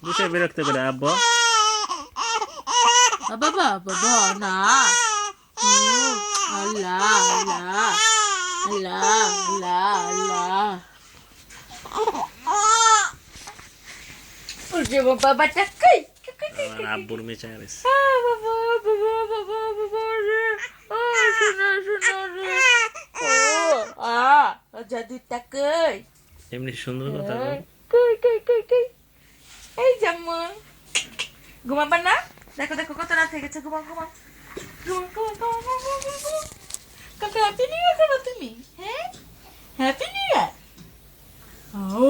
বুঝে বিরক্ত করে আব্বু। বাবা বাবা না আল্লাহ আল্লাহ আল্লাহ আল্লাহ আল্লাহ ওরে বাবা বাচ্চা কই আমার আব্বুর মেচা গেছে। বাবা বাবা বাবা বাবা রে ও শোনা শোনা রে ও জাদুটা কই এমনি সুন্দর কথা বল। কই কই কই কই এই যেমন ঘুমাবা না দেখো দেখো কত রাত হয়ে গেছে ঘুমাও ঘুমাও ঘুমাও ঘুমাও ঘুমাও ঘুমাও কাকা হ্যাপি নিউ ইয়ার করো তুমি হ্যাঁ হ্যাপি নিউ ইয়ার ও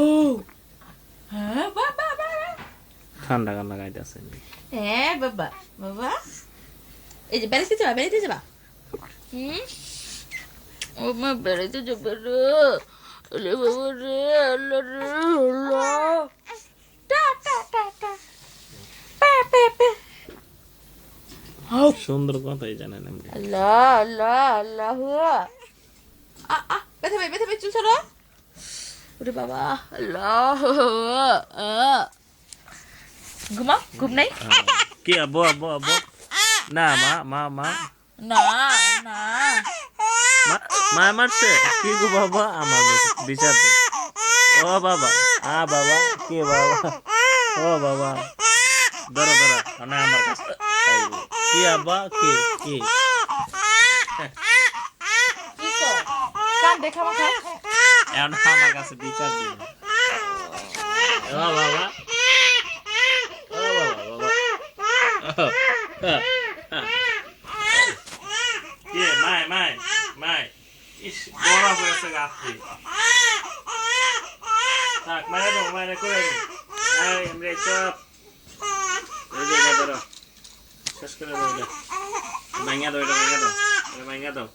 হ্যাঁ বাবা বাবা ঠান্ডা গান লাগাইতেছে। হ্যাঁ বাবা বাবা এই যে বেড়াইতে যাবা ও মা বেড়াইতে যাবে রে ওলে বাবা রে আল্লাহ রে আল্লাহ টা টা টা টা পে পে পে সুন্দর কথাই জানেন এমনি। আল্লাহ আল্লাহ আল্লাহ ব্যথা পাই চুল ছাড়ো ওরে বাবা আল্লাহ ঘুমাও ঘুম নাই কি আব্বু আব্বু আব্বু না মা মা মা না না মা মারছে কি গো বাবা আমার বিচার দে। ও বাবা বাবা কি বাবা ও বাবা ধরো ধরো না আমার কাছে কি আব্বা কি কি কান দেখা মাখা এখন আমার কাছে বিচার দিন। ও বাবা ও বাবা বাবা কি মাই মাই মাই ইস বড় হয়েছে গাছটি থাক মারে করে এমনি চপ ধরো শেষ করে দাও, ভাঙা দাও, এটা ভাঙা দাও।